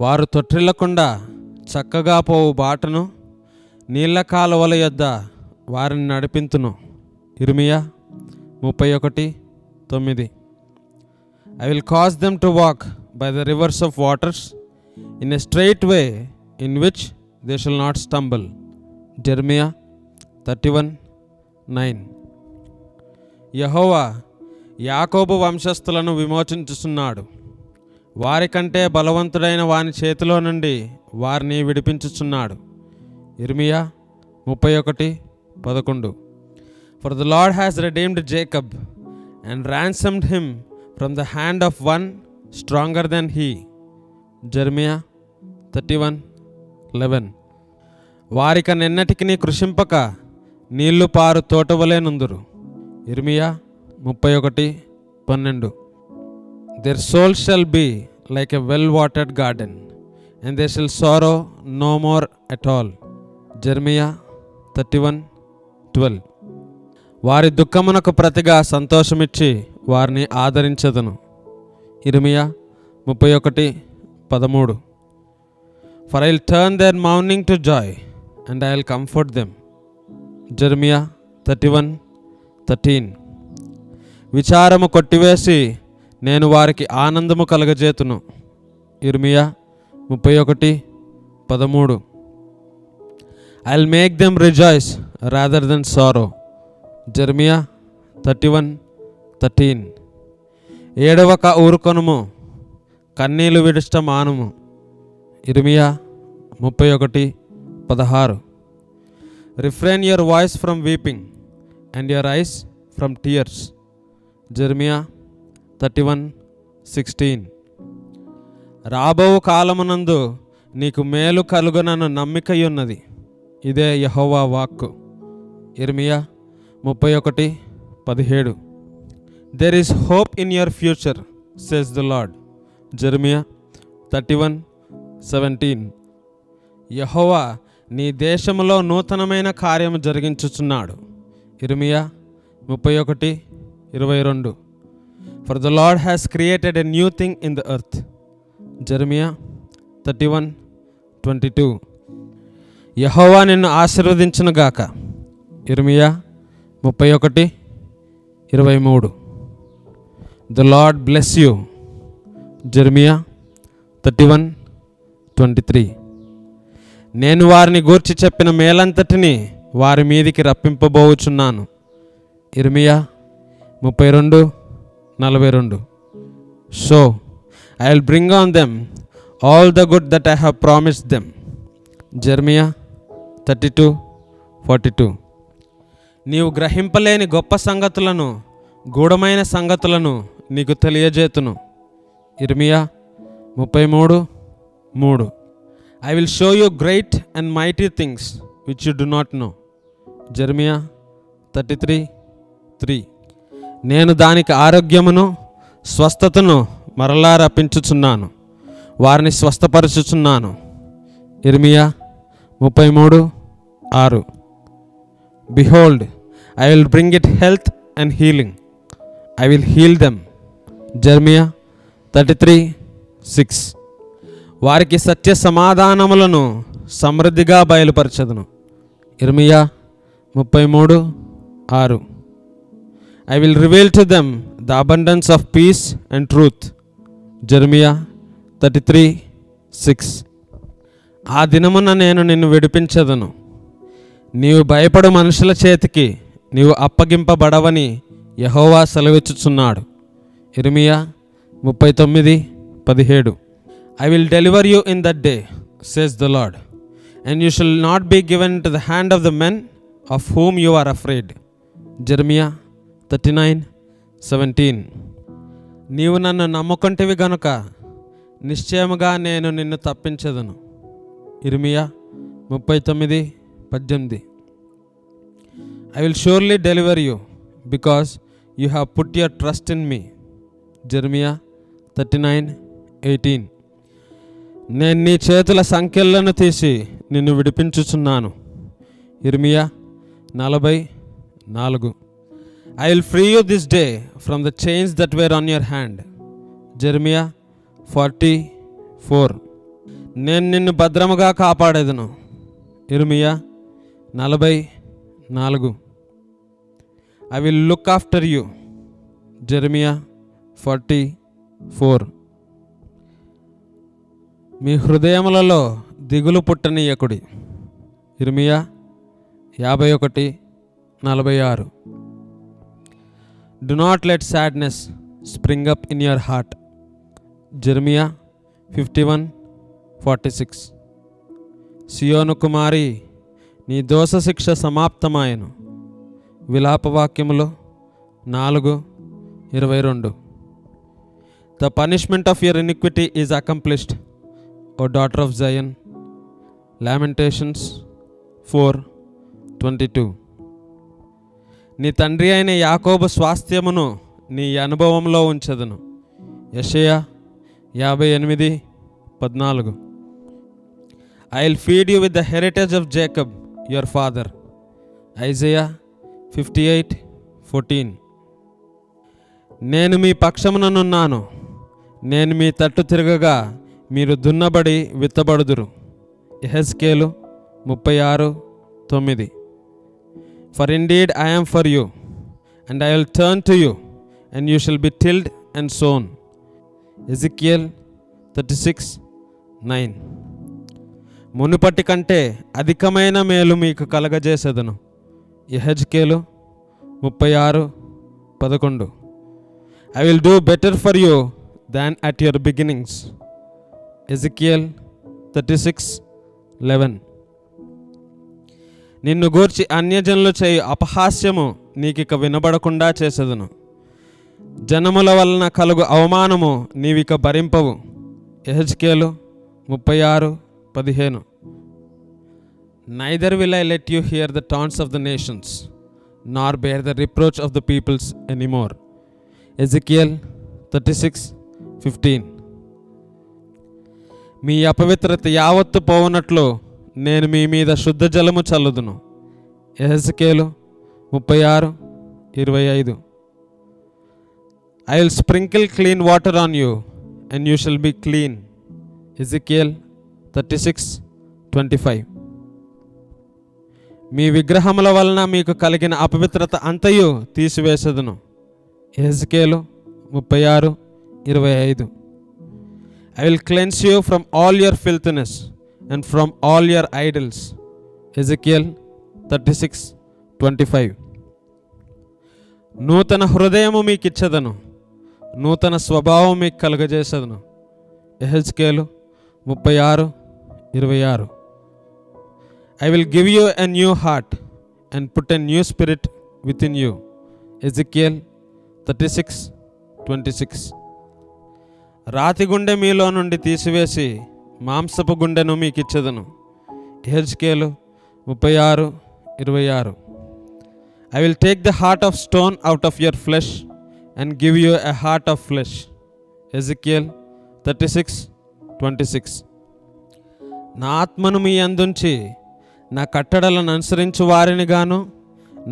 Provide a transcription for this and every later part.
వారు తొట్టిల్లకుండా చక్కగా పోవు బాటను, నీళ్ల కాలువల యొద్ద వారిని నడిపింతును. ఇర్మియా 31:9. I will cause them to walk by the rivers of waters in a straight way in which they shall not stumble. Jeremiah 31:9. యెహోవా యాకోబు వంశస్థులను విమోచించుచున్నాడు. వారికంటే బలవంతుడైన వాని చేతిలో నుండి వారిని విడిపించుచున్నాడు. ఇర్మియా 31:11. For the Lord has redeemed Jacob and ransomed him from the hand of one stronger than he. Jeremiah 31:11. వారిక నిన్నటికి కృషింపక నీళ్లు పారు తోటవలే నుందురు. ఇర్మియా 31:12. Their soul shall be like a well-watered garden, and they shall sorrow no more at all. Jeremiah 31:12. వారి దుఃఖమునకు ప్రతిగా సంతోషమిచ్చి వారిని ఆదరించదను. ఇర్మియా 31:13. For I will turn their mourning to joy, and I will comfort them. Jeremiah 31:13. విచారము కొట్టివేసి నేను వారికి ఆనందము కలగజేతును. ఇర్మియా 31:13. I will make them rejoice rather than sorrow. Jeremiah 31:13. ఏడవక ఊరుకొనుము, కన్నీళ్లు విడుట మానుము. ఇర్మియా 31:16. Refrain your voice from weeping and your eyes from tears. Jeremiah 31:16. రాబో కాలమునందు నీకు మేలు కలుగునను నమ్మికయున్నది, ఇదే యెహోవా వాక్కు. ఇర్మియా 31:17. There is hope in your future, says the Lord. Jeremiah 31:17. యెహోవా నీ దేశములో నూతనమైన కార్యము జరిగించుచున్నాడు. ఇర్మియా 31:22. For the Lord has created a new thing in the earth. Jeremiah 31:22. యెహోవా నిన్ను ఆశీర్వదించునుగాక. ఇర్మియా 31:23. The Lord bless you. Jeremiah 31:23. నేను వారిని గూర్చి చెప్పిన మేలంతటిని వారి మీదికి రప్పింపబోచున్నాను. ఇర్మియా 32:42. So I will bring on them all the good that I have promised them. Jeremiah 32:42. నీవు గ్రహింపలేని గొప్ప సంగతులను, గూఢమైన సంగతులను నీకు తెలియజేతును. ఇర్మియా 33:3. I will show you great and mighty things which you do not know. Jeremiah 33:3. నేను దానికి ఆరోగ్యమును స్వస్థతను మరలా రప్పించుచున్నాను, వారిని స్వస్థపరచుచున్నాను. ఇర్మియా 33:6. Behold, I will bring it health and healing. I will heal them. Jeremiah 33:6. వారికి సత్య సమాధానములను సమృద్ధిగా బయలుపరచదును. ఇర్మియా 33:6. I will reveal to them the abundance of peace and truth. Jeremiah 33:6. ఆ దినమున నేను నిన్ను విడిపించదను, నీవు భయపడు మనుషుల చేతికి నీవు అప్పగింపబడవని యెహోవా సెలవిచ్చుచున్నాడు. ఇర్మియా 39:17. I will deliver you in that day, says the Lord, and you shall not be given into the hand of the men of whom you are afraid. Jeremiah 39:17. నీవు నన్ను నమ్ముకొంటివి గనుక నిశ్చయముగా నేను నిన్ను తప్పించదను. ఇర్మియా 39:18. I will surely deliver you because you have put your trust in me. Jeremiah 39:18. నేను నీ చేతుల సంకెళ్లను తీసి నిన్ను విడిపించుచున్నాను. ఇర్మియా 40:4. I will free you this day from the chains that were on your hand. Jeremiah 40:4. నేను నిన్ను భద్రముగా కాపాడేదను. ఇర్మియా 44. I will look after you. జెరమియా 44. మీ హృదయములలో దిగులు పుట్టనీయకుడి. ఇర్మియా 51:46. Do not let sadness spring up in your heart. Jeremiah 51:46. సియోను కుమారి, నీ దోష శిక్ష సమాప్తమాయను. విలాపవాక్యములు 4:22. The punishment of your iniquity is accomplished, O daughter of Zion. Lamentations 4:22. నీ తండ్రి అయిన యాకోబు స్వాస్థ్యమును నీ అనుభవంలో ఉంచెదను. యెషయా 58:14. I will feed you with the heritage of Jacob, your father. Isaiah 58:14. నేను మీ పక్షముననున్నాను. నేను మీ తట్టు తిరగగా మీరు దున్నబడి విత్తబడుదురు. యెహెజ్కేలు 36:9. For indeed I am for you, and I will turn to you, and you shall be tilled and sown. Ezekiel 36:9. మునుపటి కంటే అధికమైన మేలు మీకు కలగజేసేదను. యెహెజ్కేలు 36:11. I will do better for you than at your beginnings. Ezekiel 36:11. నిన్ను గూర్చి అన్యజనులు చేయు అపహాస్యము నీకిక వినబడకుండా చేసేదను. జనముల వలన కలుగు అవమానము నీవిక భరింపవు. యెహెజ్కేలు 36:15. Neither will I let you hear the taunts of the nations, nor bear the reproach of the peoples anymore. Ezekiel 36:15. మీ అపవిత్రత యావత్తు పోవునట్లు నేను మీ మీద శుద్ధ జలము చల్లుదును. యెహెజ్కేలు 36:25. I will sprinkle clean water on you, and you shall be clean. Ezekiel 36:25. మీ విగ్రహముల వలన మీకు కలిగిన అపవిత్రత అంతయు తీసివేసెదను. యెహెజ్కేలు 36:25. I will cleanse you from all your filthiness and from all your idols. Ezekiel 36:25. నూతన హృదయము మీకు ఇచ్చేదను, నూతన స్వభావం మీకు కలుగజేసేదను. యెహెజ్కేలు 36:26. I will give you a new heart and put a new spirit within you. Ezekiel 36:26. రాతి గుండె మీలో నుండి తీసివేసి మాంసపు గుండెను మీకు ఇచ్చేదను. యెహెజ్కేలు 36:26. I will take the heart of stone out of your flesh and give you a heart of flesh. Ezekiel 36:26. నా ఆత్మను మీ అందుంచి నా కట్టడలను అనుసరించు వారిని గాను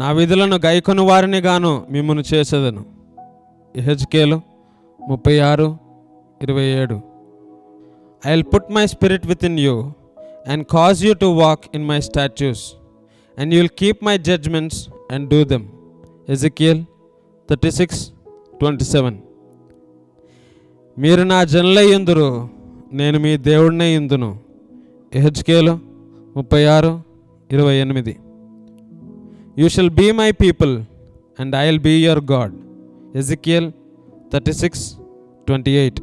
నా విధులను గైకొను వారిని గాను మిమ్మును చేసేదను. యెహెజ్కేలు 36:27. I will put my spirit within you and cause you to walk in my statutes, and you will keep my judgments and do them. Ezekiel 36:27. మీరు నా జనులై యుందురు, నేను మీ దేవుడినై యుందును. యెహెజ్కేలు 36:28. You shall be my people, and I will be your God. Ezekiel 36:28.